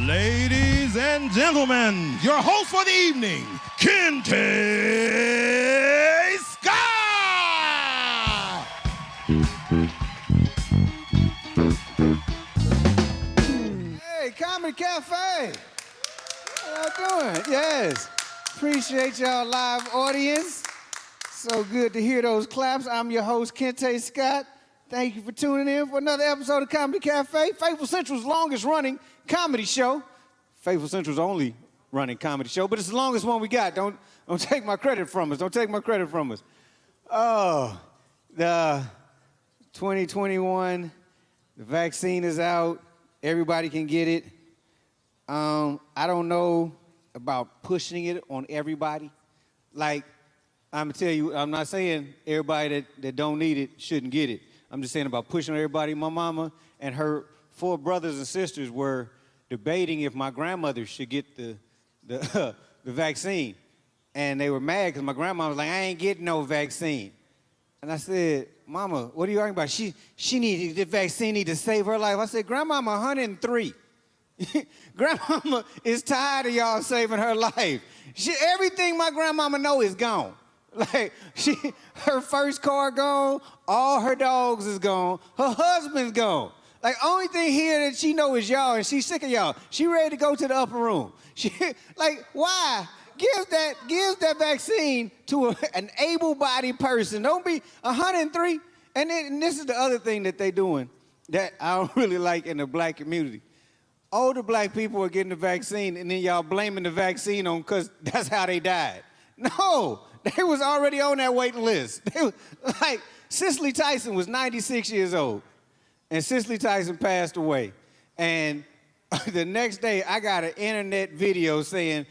Ladies and gentlemen, your host for the evening, Kente Scott! Hey, Comedy Cafe! How y'all doing? Yes. Appreciate y'all live audience. So good to hear those claps. I'm your host, Kente Scott. Thank you for tuning in for another episode of Comedy Cafe, Faithful Central's longest running comedy show. Faithful Central's only running comedy show, but it's the longest one we got. Don't take my credit from us. Don't take my credit from us. Oh, the 2021, the vaccine is out. Everybody can get it. I don't know about pushing it on everybody. Like, I'm gonna tell you, I'm not saying everybody that don't need it shouldn't get it. I'm just saying about pushing everybody. My mama and her 4 brothers and sisters were debating if my grandmother should get the vaccine. And they were mad because my grandma was like, I ain't getting no vaccine. And I said, Mama, what are you arguing about? She needed the vaccine, need to save her life. I said, Grandmama 103. Grandmama is tired of y'all saving her life. Everything my grandmama know is gone. Like, her first car gone, all her dogs is gone, her husband's gone. Like, only thing here that she know is y'all, and she's sick of y'all. She ready to go to the upper room. Like, why? Give that vaccine to an able-bodied person. Don't be 103. And this is the other thing that they doing that I don't really like in the black community. Older black people are getting the vaccine, and then y'all blaming the vaccine on because that's how they died. No, they was already on that waiting list. Like, Cicely Tyson was 96 years old, and Cicely Tyson passed away. And the next day, I got an internet video saying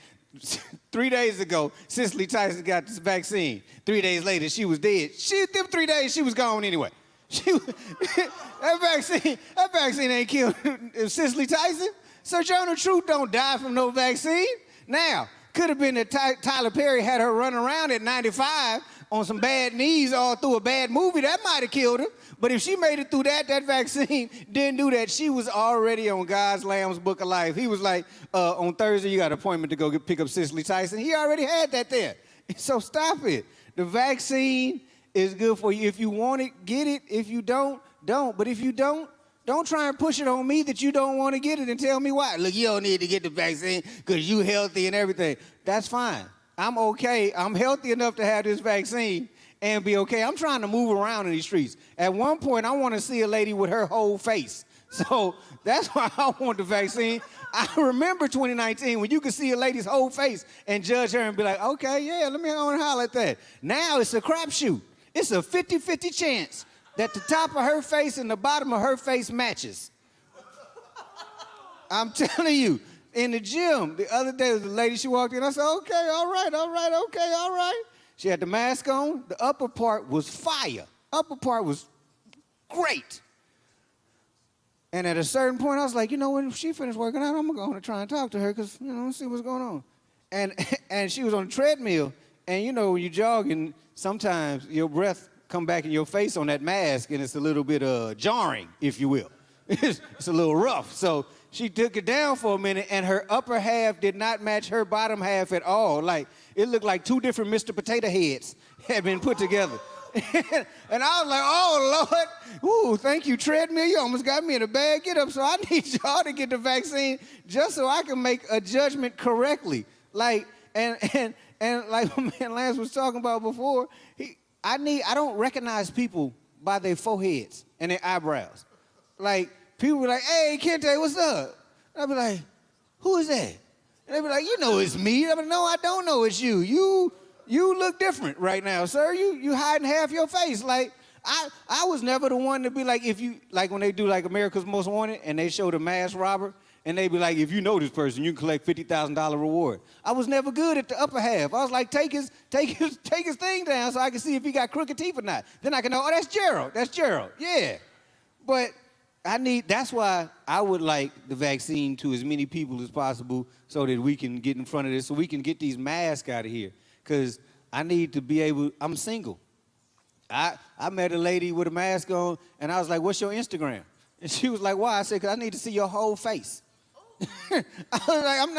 3 days ago, Cicely Tyson got this vaccine. 3 days later, she was dead. Them 3 days, she was gone anyway. That vaccine ain't killed Cicely Tyson. Sojourner Truth don't die from no vaccine. Now, could have been that Tyler Perry had her running around at 95 on some bad knees all through a bad movie. That might have killed her. But if she made it through that vaccine didn't do that. She was already on God's Lamb's Book of Life. He was like, on Thursday, you got an appointment to go pick up Cicely Tyson. He already had that there. So stop it. The vaccine is good for you. If you want it, get it. If you don't. But if you don't try and push it on me that you don't want to get it and tell me why. Look, you don't need to get the vaccine because you healthy and everything. That's fine. I'm okay. I'm healthy enough to have this vaccine and be okay. I'm trying to move around in these streets. At one point, I want to see a lady with her whole face. So that's why I want the vaccine. I remember 2019 when you could see a lady's whole face and judge her and be like, okay, yeah, let me go and holler at that. Now it's a crapshoot. It's a 50-50 chance that the top of her face and the bottom of her face matches. I'm telling you, in the gym, the other day, there was a lady, she walked in, I said, okay, all right. She had the mask on. The upper part was fire. Upper part was great. And at a certain point, I was like, you know, when she finished working out, I'm going to try and talk to her because, you know, see what's going on. And she was on the treadmill, and, you know, when you jogging, sometimes your breath come back in your face on that mask, and it's a little bit jarring, if you will. It's a little rough. So she took it down for a minute, and her upper half did not match her bottom half at all. Like, it looked like 2 different Mr. Potato Heads had been put together. And I was like, oh, Lord, ooh, thank you, treadmill. You almost got me in a bad get-up, so I need y'all to get the vaccine just so I can make a judgment correctly. Like, and like my man Lance was talking about before, I don't recognize people by their foreheads and their eyebrows. Like, people be like, hey, Kente, what's up? And I'll be like, who is that? And they be like, you know it's me. I'm like, no, I don't know it's you. You look different right now, sir. You hiding half your face. Like, I was never the one to be like, if you, like when they do like America's Most Wanted and they show the mass robber, and they be like, if you know this person, you can collect $50,000 reward. I was never good at the upper half. I was like, take his thing down so I can see if he got crooked teeth or not. Then I can know, oh, that's Gerald, yeah. But that's why I would like the vaccine to as many people as possible so that we can get in front of this, so we can get these masks out of here. Because I need to be able, I'm single. I met a lady with a mask on, and I was like, what's your Instagram? And she was like, why? I said, because I need to see your whole face. I was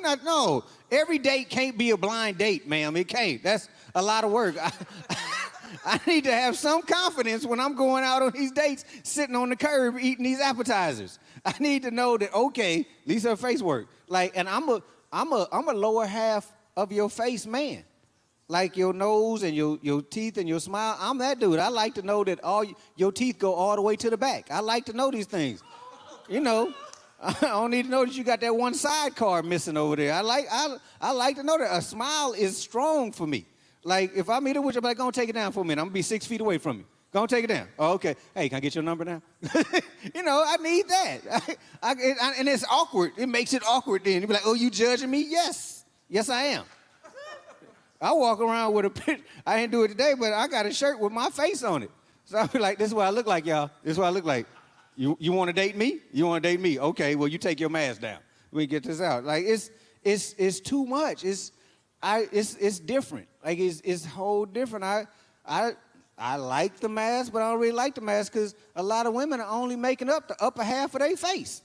like, no. Every date can't be a blind date, ma'am. It can't. That's a lot of work. I need to have some confidence when I'm going out on these dates, sitting on the curb eating these appetizers. I need to know that, okay, at least her face work. Like, and I'm a lower half of your face man. Like your nose and your teeth and your smile. I'm that dude. I like to know that all your teeth go all the way to the back. I like to know these things. You know, I don't need to know that you got that one side card missing over there. I like to know that a smile is strong for me. Like, if I meet her with you, I'm like, go take it down for a minute. I'm going to be 6 feet away from you. Go and take it down. Oh, okay. Hey, can I get your number now? You know, I need that. And it's awkward. It makes it awkward then. You be like, oh, you judging me? Yes. Yes, I am. I walk around with a picture. I didn't do it today, but I got a shirt with my face on it. So I be like, this is what I look like, y'all. This is what I look like. You want to date me? You want to date me? Okay, well, you take your mask down. We get this out. Like, it's too much. It's different. Like, it's whole different. I like the mask, but I don't really like the mask because a lot of women are only making up the upper half of their face.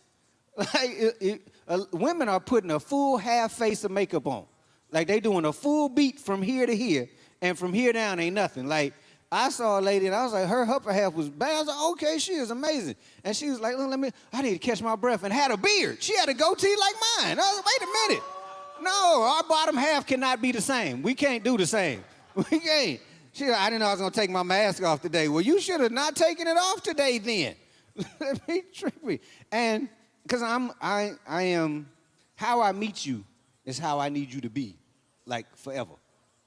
Like, women are putting a full half face of makeup on. Like, they doing a full beat from here to here, and from here down ain't nothing. Like, I saw a lady, and I was like, her upper half was bad. I was like, okay, she is amazing. And she was like, look, I need to catch my breath, and had a beard. She had a goatee like mine. I was like, wait a minute. No, our bottom half cannot be the same. We can't do the same. We can't. She like, I didn't know I was going to take my mask off today. Well, you should have not taken it off today then. Let me trick me. And because I am, how I meet you is how I need you to be, like forever.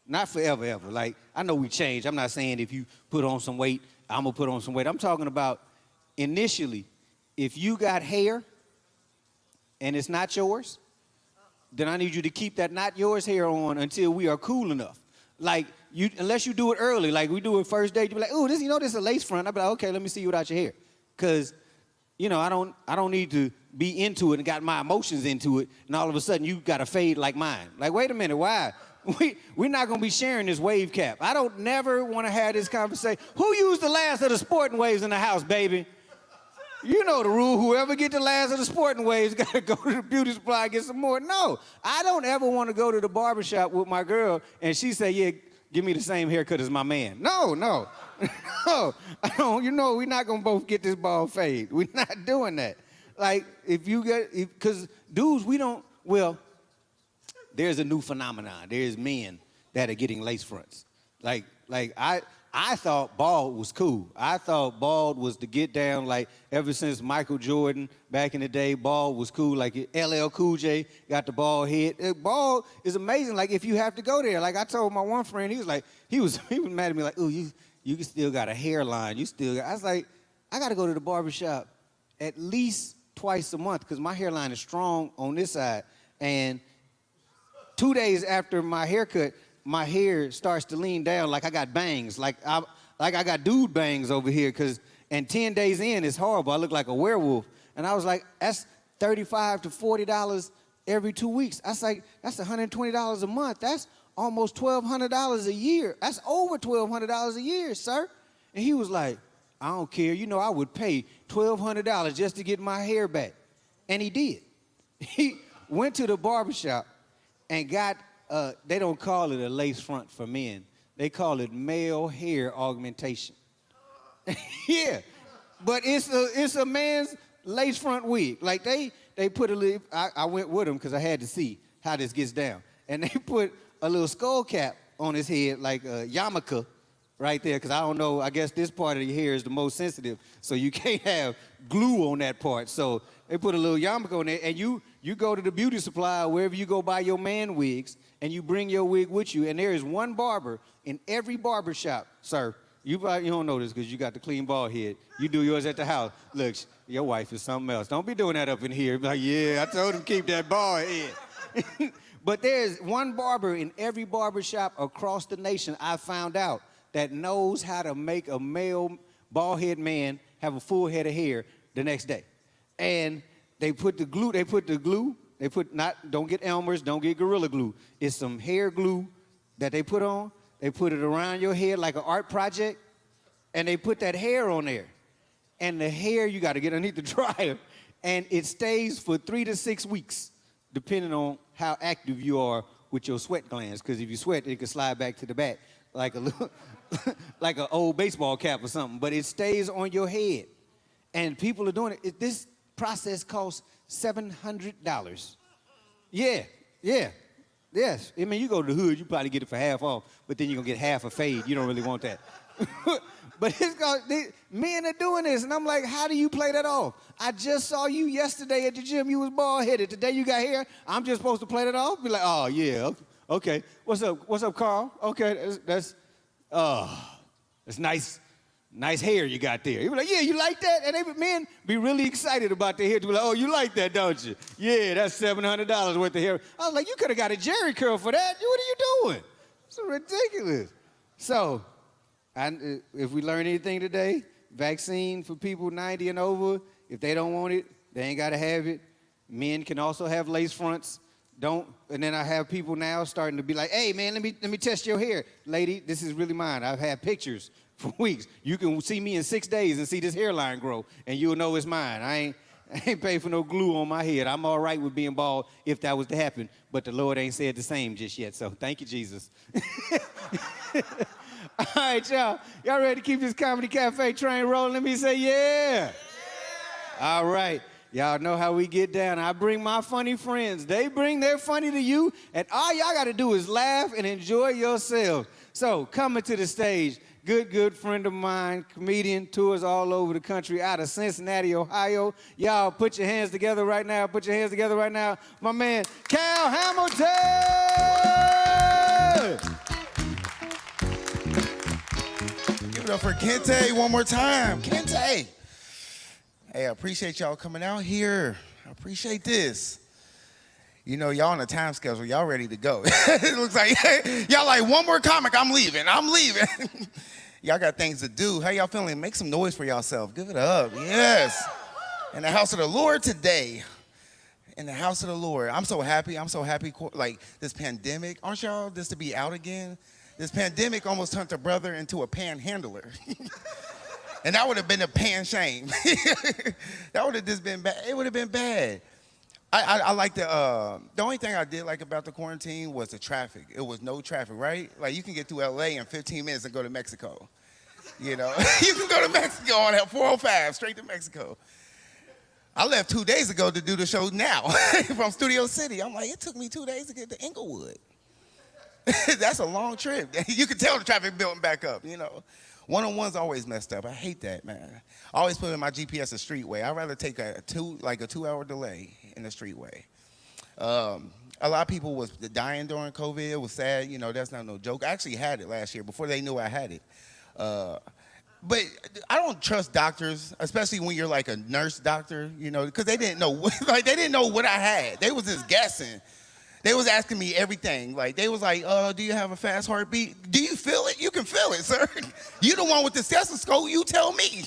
Not forever, ever. Like, I know we change. I'm not saying if you put on some weight, I'm going to put on some weight. I'm talking about initially, if you got hair and it's not yours, then I need you to keep that not yours hair on until we are cool enough. Like, unless you do it early, like we do it first date, you be like, oh, this is a lace front. I'll be like, okay, let me see you without your hair. Because, you know, I don't need to be into it and got my emotions into it, and all of a sudden you got a fade like mine. Like, wait a minute, why? We're not going to be sharing this wave cap. I don't never want to have this conversation. Who used the last of the sporting waves in the house, baby? You know the rule. Whoever get the last of the sporting waves got to go to the beauty supply and get some more. No, I don't ever want to go to the barbershop with my girl and she say, yeah, give me the same haircut as my man. No. No, I don't. You know, we're not going to both get this bald fade. We're not doing that. Like, because dudes, we don't, well, there's a new phenomenon. There's men that are getting lace fronts. Like I thought bald was cool. I thought bald was to get down, like, ever since Michael Jordan back in the day, bald was cool. Like, LL Cool J got the bald head. Bald is amazing, like, if you have to go there. Like, I told my one friend, he was mad at me, like, oh, you still got a hairline. I was like, I got to go to the barbershop at least twice a month because my hairline is strong on this side. And 2 days after my haircut, my hair starts to lean down like I got bangs, like I got dude bangs over here, and 10 days in, it's horrible. I look like a werewolf. And I was like, that's $35 to $40 every 2 weeks. I was like, that's $120 a month. That's almost $1,200 a year. That's over $1,200 a year, sir. And he was like, I don't care. You know, I would pay $1,200 just to get my hair back. And he did. He went to the barbershop and got, they don't call it a lace front for men. They call it male hair augmentation. Yeah, but it's a man's lace front wig. Like, they put a little, I went with him because I had to see how this gets down. And they put a little skull cap on his head, like a yarmulke right there, because I don't know, I guess this part of your hair is the most sensitive, so you can't have glue on that part. So they put a little yarmulke on there, and you go to the beauty supply, wherever you go buy your man wigs, and you bring your wig with you, and there is one barber in every barber shop, sir. You don't know this because you got the clean bald head. You do yours at the house. Look, your wife is something else. Don't be doing that up in here. Be like, yeah, I told him keep that bald head. But there's one barber in every barber shop across the nation, I found out, that knows how to make a male bald-head man have a full head of hair the next day. And they put the glue, don't get Elmer's, don't get Gorilla Glue. It's some hair glue that they put on. They put it around your head like an art project, and they put that hair on there. And the hair, you got to get underneath the dryer, and it stays for 3 to 6 weeks, depending on how active you are with your sweat glands. Because if you sweat, it can slide back to the back like a little, like an old baseball cap or something. But it stays on your head, and people are doing it. This process costs $700. Yeah, yeah. Yes, I mean, you go to the hood, you probably get it for half off, but then you're going to get half a fade. You don't really want that. But men are doing this, and I'm like, how do you play that off? I just saw you yesterday at the gym. You was bald-headed. Today you got hair. I'm just supposed to play that off? Be like, oh, yeah, okay. What's up, Carl? Okay, that's nice. Nice hair you got there. You be like, yeah, you like that? And men be really excited about their hair. To be like, oh, you like that, don't you? Yeah, that's $700 worth of hair. I was like, you could have got a Jerry curl for that. What are you doing? It's ridiculous. So, if we learn anything today, vaccine for people 90 and over, if they don't want it, they ain't got to have it. Men can also have lace fronts. And then I have people now starting to be like, hey, man, let me test your hair. Lady, this is really mine. I've had pictures for weeks. You can see me in 6 days and see this hairline grow, and you'll know it's mine. I ain't paid for no glue on my head. I'm all right with being bald if that was to happen, but the Lord ain't said the same just yet, so thank you, Jesus. All right, y'all. Y'all ready to keep this Comedy Cafe train rolling? Let me say yeah. All right. Y'all know how we get down. I bring my funny friends. They bring their funny to you, and all y'all got to do is laugh and enjoy yourselves. So coming to the stage, good friend of mine, comedian, tours all over the country, out of Cincinnati, Ohio. Y'all put your hands together right now. Put your hands together right now. My man, Cal Hamilton! Give it up for Kente one more time. Kente! Hey, I appreciate y'all coming out here. I appreciate this. You know, y'all on a time schedule. Y'all ready to go. It looks like y'all like, one more comic, I'm leaving. Y'all got things to do. How y'all feeling? Make some noise for yourself. Give it up. Yes. In the house of the Lord today. In the house of the Lord. I'm so happy. Like, this pandemic. Aren't y'all just to be out again? This pandemic almost turned a brother into a panhandler. And that would have been a pan shame. That would have just been bad. It would have been bad. I like the only thing I did like about the quarantine was the traffic. It was no traffic, right? Like, you can get through LA in 15 minutes and go to Mexico. You know, you can go to Mexico on that 405 straight to Mexico. I left 2 days ago to do the show now from Studio City. I'm like, it took me 2 days to get to Inglewood. That's a long trip. You can tell the traffic building back up, you know. One-on-one's always messed up. I hate that, man. I always put in my GPS a streetway. I'd rather take a 2-hour delay in the streetway. A lot of people was dying during COVID. It was sad. You know, that's not no joke. I actually had it last year before they knew I had it. But I don't trust doctors, especially when you're like a nurse doctor, you know, because they didn't know, they didn't know what I had. They was just guessing. They was asking me everything. Like, they was like, do you have a fast heartbeat? Do you feel it? You can feel it, sir. You the one with the stethoscope, you tell me.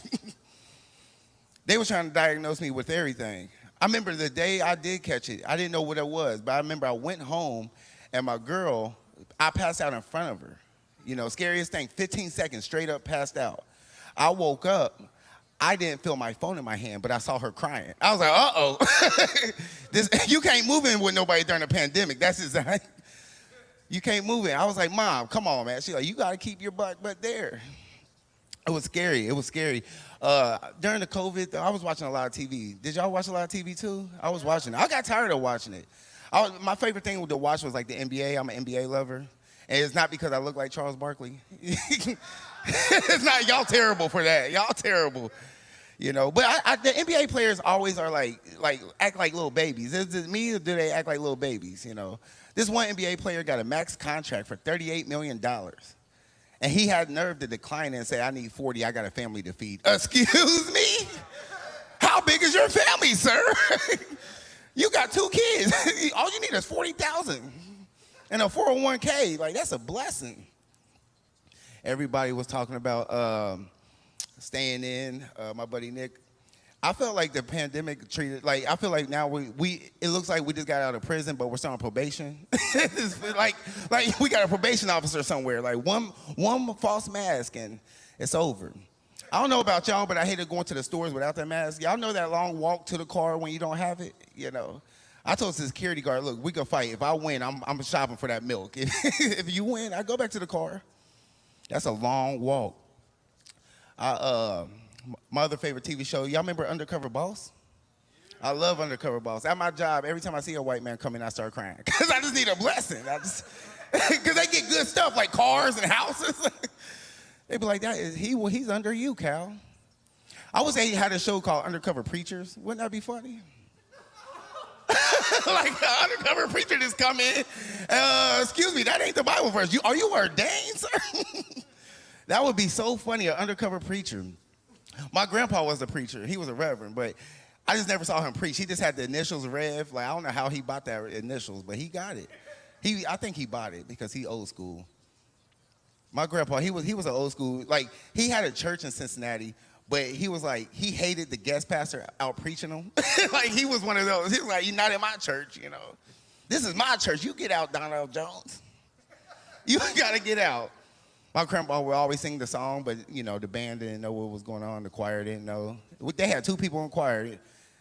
They was trying to diagnose me with everything. I remember the day I did catch it. I didn't know what it was, but I remember I went home, and my girl, I passed out in front of her. You know, scariest thing, 15 seconds, straight up passed out. I woke up. I didn't feel my phone in my hand, but I saw her crying. I was like, uh-oh. You can't move in with nobody during a pandemic. That's exactly. You can't move in. I was like, Mom, come on, man. She's like, you got to keep your butt there. It was scary. During the COVID, I was watching a lot of TV. Did y'all watch a lot of TV too? I was watching it. I got tired of watching it. My favorite thing to watch was like the NBA. I'm an NBA lover. And it's not because I look like Charles Barkley. It's not, y'all terrible for that. Y'all terrible. You know, but the NBA players always are like act like little babies. Is it me, or do they act like little babies, you know? This one NBA player got a max contract for $38 million. And he had nerve to decline and say, I need 40, I got a family to feed. Excuse me? How big is your family, sir? You got 2 kids. All you need is $40,000 and a 401k. Like, that's a blessing. Everybody was talking about staying in. My buddy Nick. I felt like the pandemic treated, like, I feel like now it looks like we just got out of prison, but we're still on probation. like we got a probation officer somewhere. Like, one false mask and it's over. I don't know about y'all, but I hated going to the stores without that mask. Y'all know that long walk to the car when you don't have it? You know. I told the security guard, look, we can fight. If I win, I'm shopping for that milk. If you win, I go back to the car. That's a long walk. My other favorite TV show, y'all remember Undercover Boss? I love Undercover Boss. At my job, every time I see a white man come in, I start crying. Because I just need a blessing. Because they get good stuff like cars and houses. They be like, he's under you, Cal. I was had a show called Undercover Preachers. Wouldn't that be funny? Like an undercover preacher just come in. Excuse me, that ain't the Bible verse. Are you ordained, sir? That would be so funny, an undercover preacher. My grandpa was a preacher. He was a reverend, but I just never saw him preach. He just had the initials Rev. Like, I don't know how he bought that initials, but he got it. I think he bought it because he old school. My grandpa, he was an old school. Like, he had a church in Cincinnati, but he was like, he hated the guest pastor out preaching him. Like, he was one of those. He was like, you're not in my church, you know. This is my church. You get out, Donald Jones. You got to get out. My grandpa would always sing the song, but, you know, the band didn't know what was going on. The choir didn't know. They had 2 people in choir,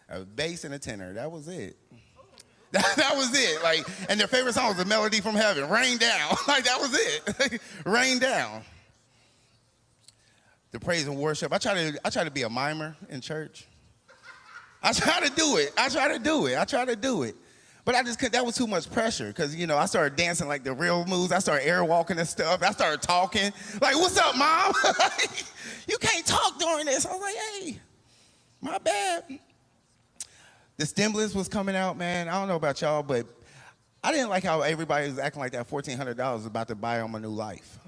a bass and a tenor. That was it. That was it. Like, and their favorite song was "The Melody from Heaven." Rain down. Like, that was it. Rain down. The praise and worship. I try to be a mimer in church. I try to do it. But I just couldn't. That was too much pressure because, you know, I started dancing like the real moves. I started air walking and stuff. I started talking. Like, what's up, Mom? You can't talk during this. I was like, hey, my bad. The stimulus was coming out, man. I don't know about y'all, but I didn't like how everybody was acting like that $1,400 was about to buy them a new life.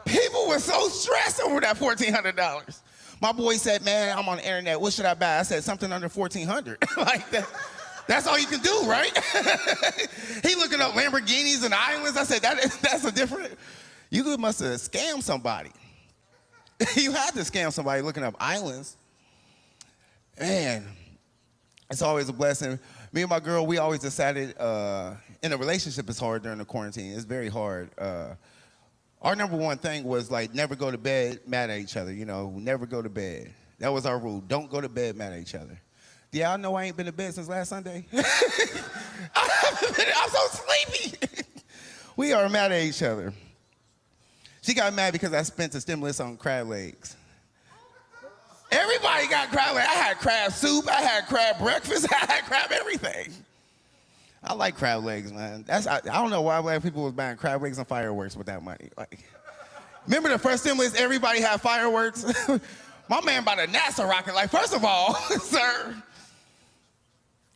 People were so stressed over that $1,400. My boy said, man, I'm on the internet. What should I buy? I said, something under $1,400. Like that. That's all you can do, right? He looking up Lamborghinis and islands. I said, that's a different, you must have scammed somebody. You had to scam somebody looking up islands. Man, it's always a blessing. Me and my girl, we always decided, in a relationship, it's hard during the quarantine. It's very hard. Our number one thing was, like, never go to bed mad at each other, you know, never go to bed. That was our rule. Don't go to bed mad at each other. Yeah, I know I ain't been to bed since last Sunday. I'm so sleepy. We are mad at each other. She got mad because I spent the stimulus on crab legs. Everybody got crab legs. I had crab soup. I had crab breakfast. I had crab everything. I like crab legs, man. I don't know why black people was buying crab legs and fireworks with that money. Like, remember the first stimulus, everybody had fireworks? My man bought a NASA rocket. Like, first of all, sir,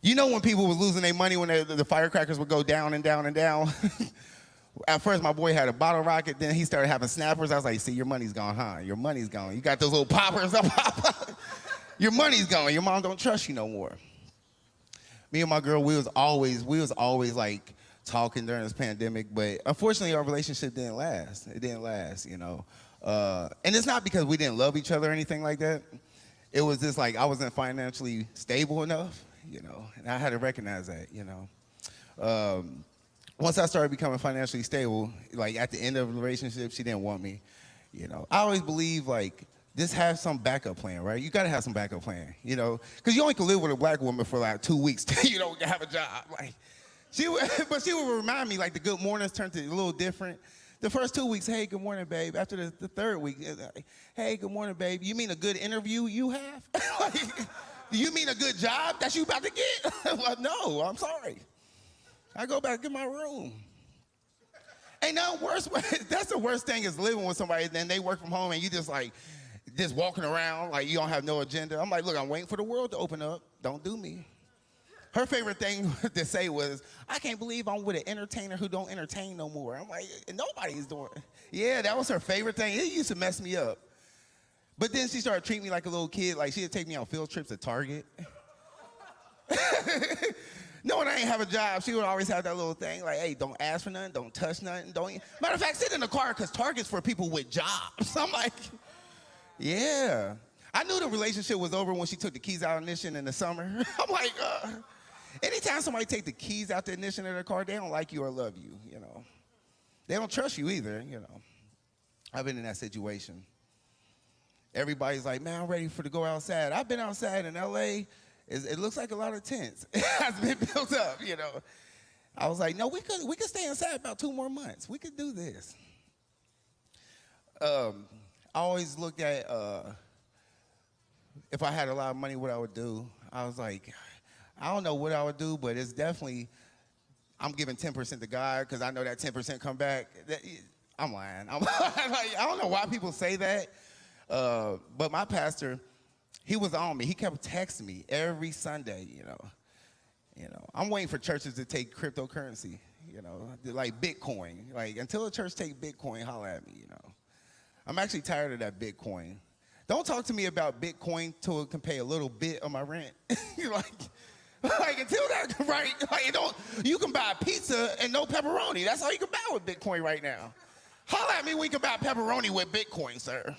you know when people was losing their money when the firecrackers would go down and down and down? At first, my boy had a bottle rocket. Then he started having snappers. I was like, see, your money's gone, huh? Your money's gone. You got those little poppers. Your money's gone. Your mom don't trust you no more. Me and my girl, we was always like talking during this pandemic, but unfortunately our relationship didn't last. It didn't last, you know. And it's not because we didn't love each other or anything like that. It was just like I wasn't financially stable enough, you know, and I had to recognize that, you know. Once I started becoming financially stable, like at the end of the relationship, she didn't want me, you know. I always believe, like, just have some backup plan, right? You gotta have some backup plan, you know? Because you only can live with a black woman for like 2 weeks till you don't have a job. Like, she would remind me, like, the good mornings turned to a little different. The first 2 weeks, hey, good morning, babe. After the third week, like, hey, good morning, babe. You mean a good interview you have? Like, you mean a good job that you about to get? Well, no, I'm sorry. I go back in my room. Ain't nothing worse. That's the worst thing is living with somebody, then they work from home and you just walking around like you don't have no agenda. I'm like, look, I'm waiting for the world to open up. Don't do me. Her favorite thing to say was, I can't believe I'm with an entertainer who don't entertain no more. I'm like, nobody's doing it. Yeah, that was her favorite thing. It used to mess me up. But then she started treating me like a little kid. Like, she'd take me on field trips at Target. Knowing I ain't have a job, she would always have that little thing like, hey, don't ask for nothing, don't touch nothing, Matter of fact, sit in the car because Target's for people with jobs. I'm like, yeah. I knew the relationship was over when she took the keys out of ignition in the summer. I'm like, anytime somebody take the keys out the ignition of their car, they don't like you or love you, you know. They don't trust you either, you know. I've been in that situation. Everybody's like, man, I'm ready to go outside. I've been outside in LA. It looks like a lot of tents. It has been built up, you know. I was like, no, we could stay inside about 2 more months. We could do this. I always looked at if I had a lot of money, what I would do. I was like, I don't know what I would do, but it's definitely, I'm giving 10% to God because I know that 10% come back. I'm lying. I don't know why people say that, but my pastor, he was on me. He kept texting me every Sunday, you know. I'm waiting for churches to take cryptocurrency, you know, like Bitcoin. Like, until a church take Bitcoin, holla at me, you know. I'm actually tired of that Bitcoin. Don't talk to me about Bitcoin till it can pay a little bit of my rent. like until that, right? Like, you can buy pizza and no pepperoni. That's all you can buy with Bitcoin right now. Holla at me when you can buy pepperoni with Bitcoin, sir.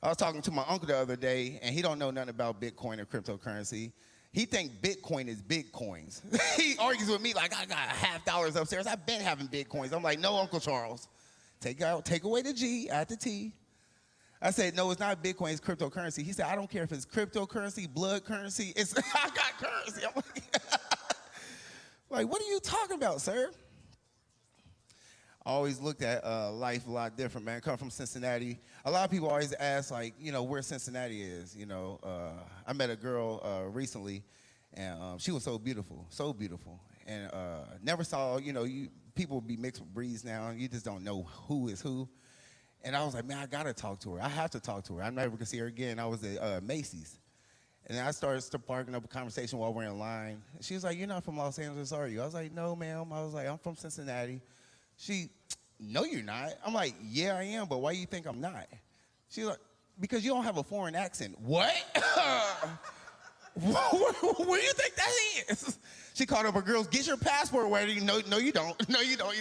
I was talking to my uncle the other day, and he don't know nothing about Bitcoin or cryptocurrency. He think Bitcoin is Bitcoins. He argues with me like, I got $50 upstairs. I've been having Bitcoins. I'm like, no, Uncle Charles. Take away the G, add the T. I said, no, it's not Bitcoin, it's cryptocurrency. He said, I don't care if it's cryptocurrency, blood currency. I got currency. I'm like, what are you talking about, sir? I always looked at life a lot different, man. Come from Cincinnati. A lot of people always ask, like, you know, where Cincinnati is. You know, I met a girl recently, and she was so beautiful, and never saw. You know, people be mixed with breeds now. You just don't know who is who. And I was like, man, I gotta talk to her. I have to talk to her. I'm never gonna see her again. I was at Macy's, and then I started sparking up a conversation while we're in line. She was like, you're not from Los Angeles, are you? I was like, no, ma'am. I was like, I'm from Cincinnati. No, you're not. I'm like, yeah, I am, but why do you think I'm not? She's like, because you don't have a foreign accent. What? What do you think that is? She called up her girls, get your passport ready. No, you don't. No, you don't.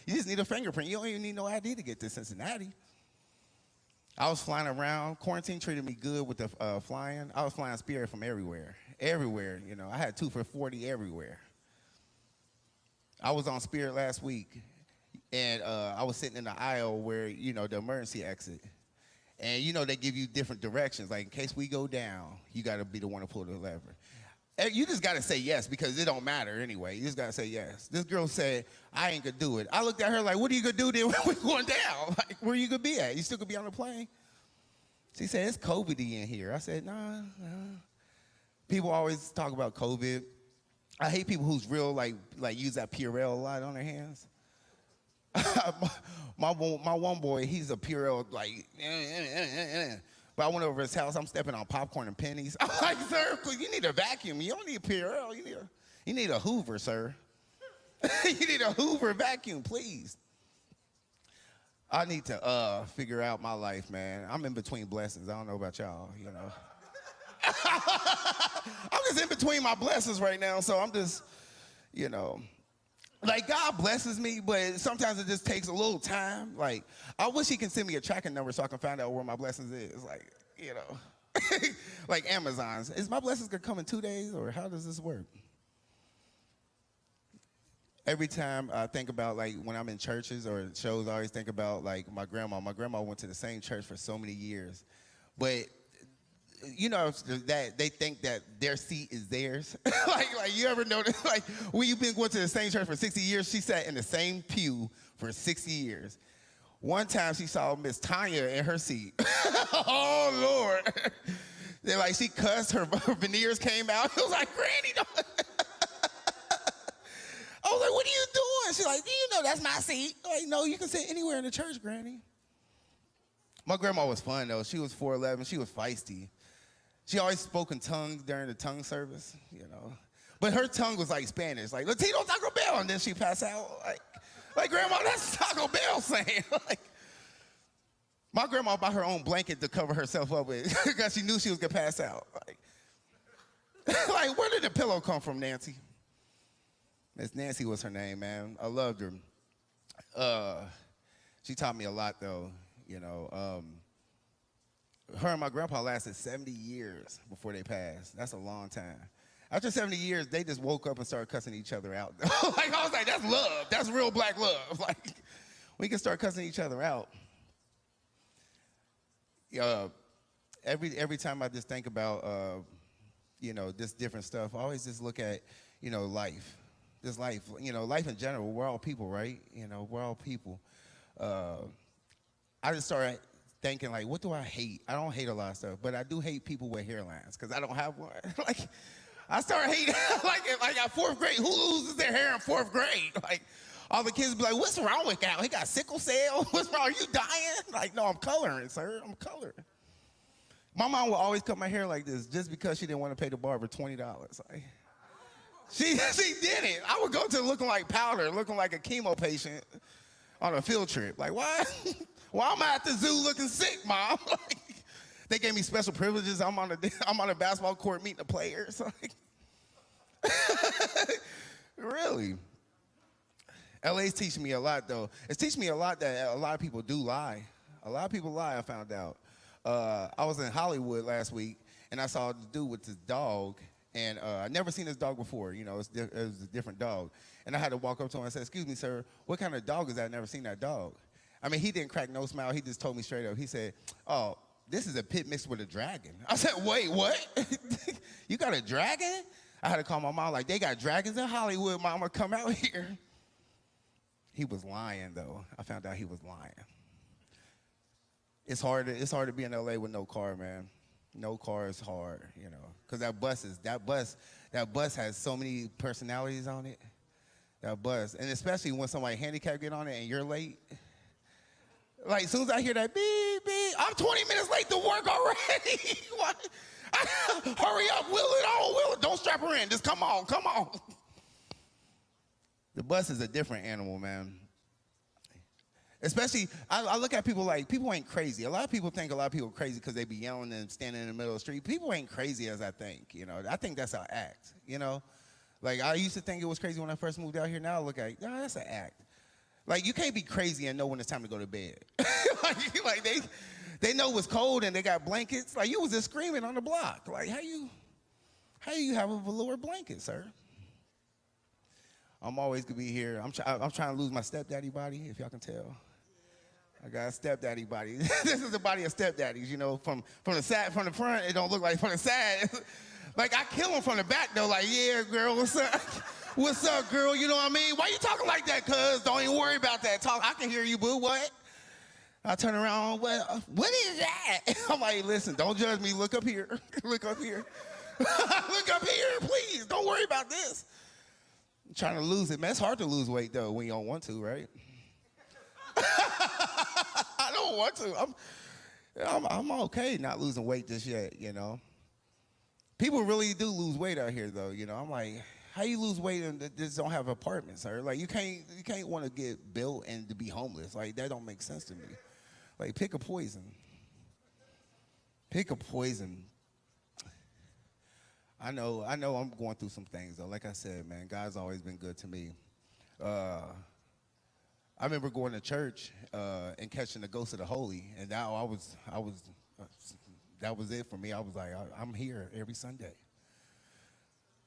You just need a fingerprint. You don't even need no ID to get to Cincinnati. I was flying around. Quarantine treated me good with the flying. I was flying Spirit from everywhere. Everywhere, you know. I had 2 for $40 everywhere. I was on Spirit last week. And I was sitting in the aisle where, you know, the emergency exit. And, you know, they give you different directions. Like, in case we go down, you got to be the one to pull the lever. And you just got to say yes because it don't matter anyway. You just got to say yes. This girl said, I ain't going to do it. I looked at her like, what are you going to do then when we're going down? Like, where you going to be at? You still going to be on the plane? She said, it's COVID-y in here. I said, nah. People always talk about COVID. I hate people who's real, like use that Purell a lot on their hands. my one boy, he's a Purell, like, but I went over his house. I'm stepping on popcorn and pennies. I'm like, sir, you need a vacuum. You don't need Purell. You need a Hoover, sir. You need a Hoover vacuum, please. I need to figure out my life, man. I'm in between blessings. I don't know about y'all, you know. I'm just in between my blessings right now, so I'm just, you know. Like, God blesses me, but sometimes it just takes a little time. Like, I wish he can send me a tracking number so I can find out where my blessings is. Like, you know, like Amazon's. Is my blessings going to come in 2 days, or how does this work? Every time I think about, like, when I'm in churches or shows, I always think about, like, my grandma. My grandma went to the same church for so many years. But you know that they think that their seat is theirs. like you ever notice, like, when you've been going to the same church for 60 years, she sat in the same pew for 60 years. One time she saw Miss Tanya in her seat. Oh, Lord. They're like, she cussed, her veneers came out. I was like, Granny, don't. I was like, what are you doing? She's like, do you know that's my seat? I'm like, no, you can sit anywhere in the church, Granny. My grandma was fun, though. She was 4'11". She was feisty. She always spoke in tongues during the tongue service, you know. But her tongue was like Spanish, like, Latino Taco Bell, and then she passed out. Like, Grandma, that's Taco Bell saying. Like, my grandma bought her own blanket to cover herself up with because she knew she was going to pass out. Like, where did the pillow come from, Nancy? Miss Nancy was her name, man. I loved her. She taught me a lot, though, you know. Her and my grandpa lasted 70 years before they passed. That's a long time. After 70 years, they just woke up and started cussing each other out. Like, I was like, that's love. That's real black love. Like, we can start cussing each other out. uh, every time I just think about, this different stuff, I always just look at, life. This life, life in general, we're all people, right? We're all people. I just started thinking, like, what do I hate? I don't hate a lot of stuff, but I do hate people with hairlines because I don't have one. Like, I started hating, like at fourth grade, who loses their hair in fourth grade? Like, all the kids be like, what's wrong with that? He got sickle cell? What's wrong? Are you dying? Like, no, I'm coloring, sir. I'm coloring. My mom would always cut my hair like this just because she didn't want to pay the barber $20. Like, she did it. I would go to looking like powder, looking like a chemo patient on a field trip. Like, why? Why am I at the zoo looking sick, Mom? Like, they gave me special privileges. I'm on a basketball court meeting the players. Like, really? LA's teaching me a lot, though. It's teaching me a lot that a lot of people do lie. A lot of people lie, I found out. I was in Hollywood last week, and I saw the dude with this dog, and I'd never seen this dog before. It was a different dog. And I had to walk up to him and say, excuse me, sir, what kind of dog is that? I've never seen that dog. I mean, he didn't crack no smile. He just told me straight up. He said, oh, this is a pit mixed with a dragon. I said, wait, what? You got a dragon? I had to call my mom, like, they got dragons in Hollywood, Mama, come out here. He was lying, though. I found out he was lying. It's hard to be in LA with no car, man. No car is hard, because that bus has so many personalities on it. That bus, and especially when somebody handicapped get on it and you're late. Like, as soon as I hear that beep, beep, I'm 20 minutes late to work already. What? Hurry up, wheel it. Don't strap her in. Just come on. The bus is a different animal, man. Especially, I look at people like, people ain't crazy. A lot of people think a lot of people are crazy because they be yelling and standing in the middle of the street. People ain't crazy as I think, I think that's our act, Like, I used to think it was crazy when I first moved out here. Now I look at, no, that's an act. Like, you can't be crazy and know when it's time to go to bed. like they know it's cold and they got blankets. Like, you was just screaming on the block. Like, how you have a velour blanket, sir? I'm always gonna be here. I'm trying to lose my stepdaddy body, if y'all can tell. I got a stepdaddy body. This is the body of stepdaddies, From the front, it don't look like from the side. Like, I kill them from the back, though. Like, yeah, girl, what's up? What's up, girl? You know what I mean? Why you talking like that, cuz? Don't even worry about that. Talk. I can hear you, boo. What? I turn around. What is that? I'm like, listen, don't judge me. Look up here. Look up here. Look up here, please. Don't worry about this. I'm trying to lose it, man. It's hard to lose weight, though, when you don't want to, right? I don't want to. I'm okay not losing weight just yet, People really do lose weight out here, though, I'm like, how you lose weight and just don't have apartments, sir? Like, you can't want to get built and to be homeless. Like, that don't make sense to me. Like, pick a poison. Pick a poison. I know I'm going through some things, though. Like I said, man, God's always been good to me. I remember going to church and catching the ghost of the holy, and now that was it for me. I was like, I'm here every Sunday.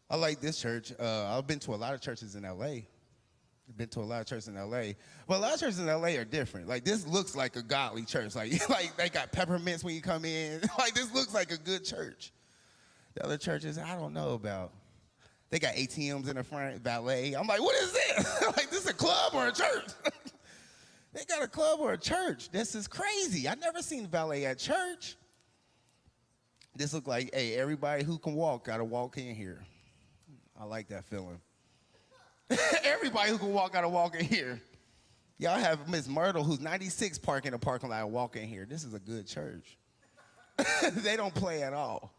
I like this church. I've been to a lot of churches in L.A. But a lot of churches in L.A. are different. Like, this looks like a godly church. Like they got peppermints when you come in. Like, this looks like a good church. The other churches, I don't know about. They got ATMs in the front, valet. I'm like, what is this? Like, this a club or a church? They got a club or a church. This is crazy. I never seen valet at church. This look like, hey, everybody who can walk got to walk in here. I like that feeling. Everybody who can walk got to walk in here. Y'all have Miss Myrtle, who's 96, park in the parking lot and walk in here. This is a good church. They don't play at all.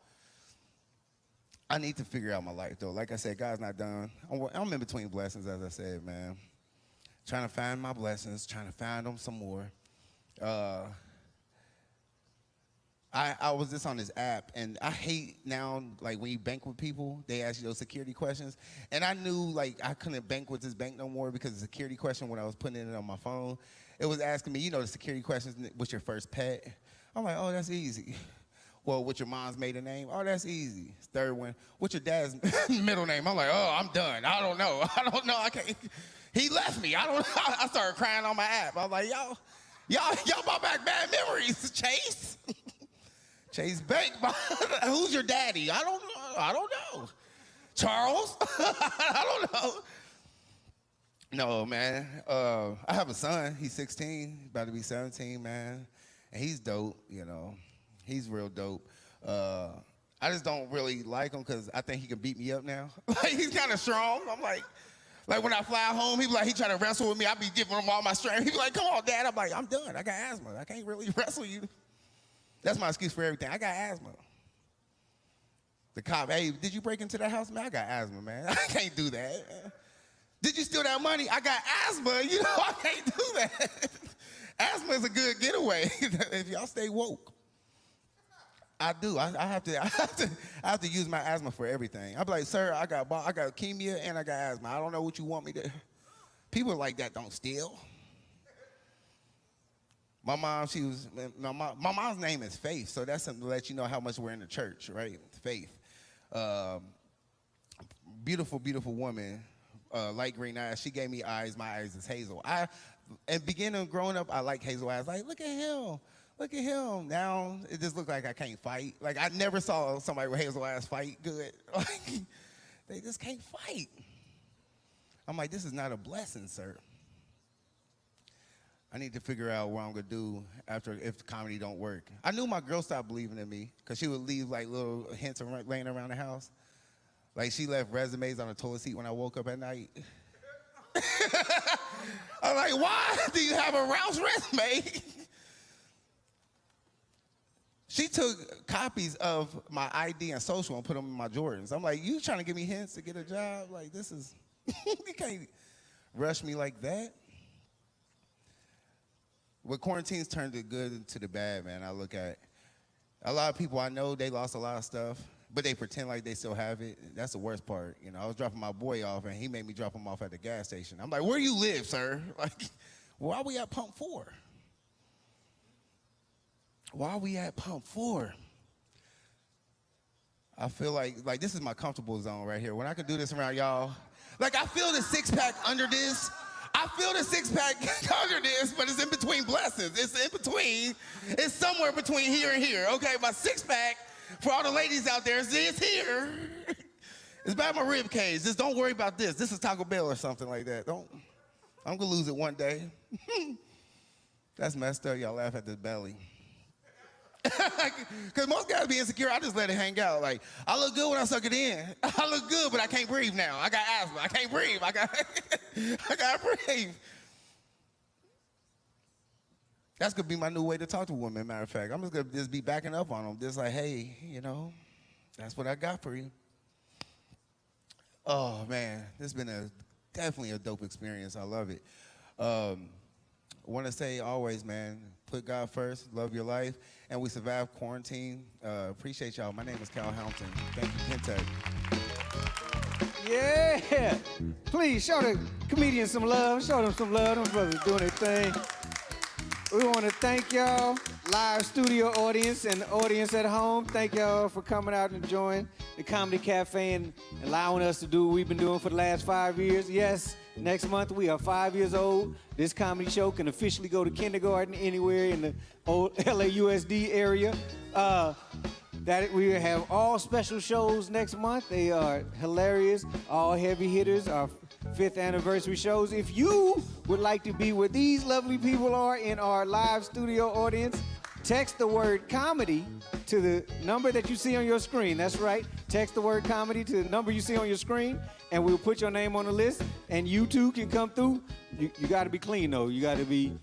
I need to figure out my life, though. Like I said, God's not done. I'm in between blessings, as I said, man. Trying to find my blessings, trying to find them some more. I was just on this app, and I hate now, like, when you bank with people, they ask you those security questions. And I knew, like, I couldn't bank with this bank no more because the security question, when I was putting it on my phone, it was asking me, the security questions, what's your first pet? I'm like, oh, that's easy. Well, what's your mom's maiden name? Oh, that's easy. Third one, what's your dad's middle name? I'm like, oh, I'm done. I don't know. I can't. He left me. I started crying on my app. I was like, y'all brought back bad memories, Chase. Chase Bank. Who's your daddy? I don't know. Charles? I don't know. No, man. I have a son. He's 16, about to be 17, man. And he's dope, you know. He's real dope. I just don't really like him because I think he can beat me up now. Like, he's kind of strong. I'm like when I fly home, he be like, he try to wrestle with me. I be giving him all my strength. He be like, come on, Dad. I'm like, I'm done. I got asthma. I can't really wrestle you. That's my excuse for everything. I got asthma. The cop, hey, did you break into that house? Man, I got asthma, man. I can't do that. Did you steal that money? I got asthma. You know, I can't do that. Asthma is a good getaway if y'all stay woke. I do. I have to use my asthma for everything. I'm like, sir, I got leukemia and I got asthma. I don't know what you want me to. People like that don't steal. My mom, my mom's name is Faith, so that's something to let you know how much we're in the church, right? Faith. Beautiful, beautiful woman, light green eyes. She gave me eyes. My eyes is hazel. And beginning growing up, I like hazel eyes. Like, look at him. Look at him. Now, it just looks like I can't fight. Like, I never saw somebody with hazel eyes fight good. Like, they just can't fight. I'm like, this is not a blessing, sir. I need to figure out what I'm going to do if the comedy don't work. I knew my girl stopped believing in me because she would leave, like, little hints laying around the house. Like, she left resumes on the toilet seat when I woke up at night. I'm like, why do you have a Rouse resume? She took copies of my ID and social and put them in my Jordans. I'm like, you trying to give me hints to get a job? Like, this is, you can't rush me like that. What quarantine's turned the good to the bad, man, I look at a lot of people I know, they lost a lot of stuff, but they pretend like they still have it. That's the worst part. You know, I was dropping my boy off, and he made me drop him off at the gas station. I'm like, where do you live, sir? Like, why are we at pump 4? Why are we at pump 4? I feel like this is my comfortable zone right here. When I can do this around y'all, like I feel the six-pack under this. I feel the six-pack under this, but it's in between blessings. It's in between. It's somewhere between here and here. Okay, my six-pack, for all the ladies out there, it's here. It's by my rib cage. Just don't worry about this. This is Taco Bell or something like that. I'm gonna lose it one day. That's messed up. Y'all laugh at the belly. Because most guys be insecure, I just let it hang out. Like, I look good when I suck it in. I look good, but I can't breathe now. I got asthma. I can't breathe. I gotta breathe. That's gonna be my new way to talk to women, matter of fact. I'm just gonna be backing up on them. Just like, hey, you know, that's what I got for you. Oh, man, this has been definitely a dope experience. I love it. I want to say always, man, put God first, love your life, and we survived quarantine. Appreciate y'all. My name is Cal Hampton. Thank you, Kente. Yeah. Please show the comedians some love. Show them some love. Them brothers doing their thing. We want to thank y'all, live studio audience and the audience at home. Thank y'all for coming out and enjoying the Comedy Cafe and allowing us to do what we've been doing for the last 5 years. Yes, next month we are 5 years old. This comedy show can officially go to kindergarten anywhere in the old LAUSD area. That we have all special shows next month. They are hilarious, all heavy hitters, our 5th anniversary shows. If you would like to be where these lovely people are in our live studio audience, text the word comedy to the number that you see on your screen. That's right. Text the word comedy to the number you see on your screen, and we'll put your name on the list, and you too can come through. You got to be clean, though. You got to be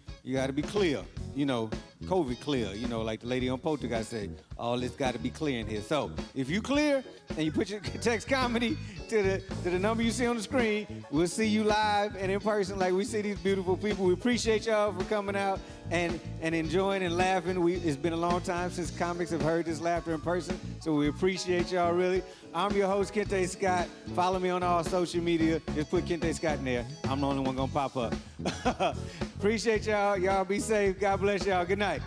clear. You know, COVID clear. You know, like the lady on Poltergeist said, all this got to be clear in here. So if you clear and you put your text comedy to the number you see on the screen, we'll see you live and in person like we see these beautiful people. We appreciate y'all for coming out and enjoying and laughing. It's been a long time since comics have heard this laughter in person, so we appreciate y'all really. I'm your host, Kente Scott. Follow me on all social media. Just put Kente Scott in there. I'm the only one gonna pop up. Appreciate y'all. Y'all be safe. God bless y'all. Good night.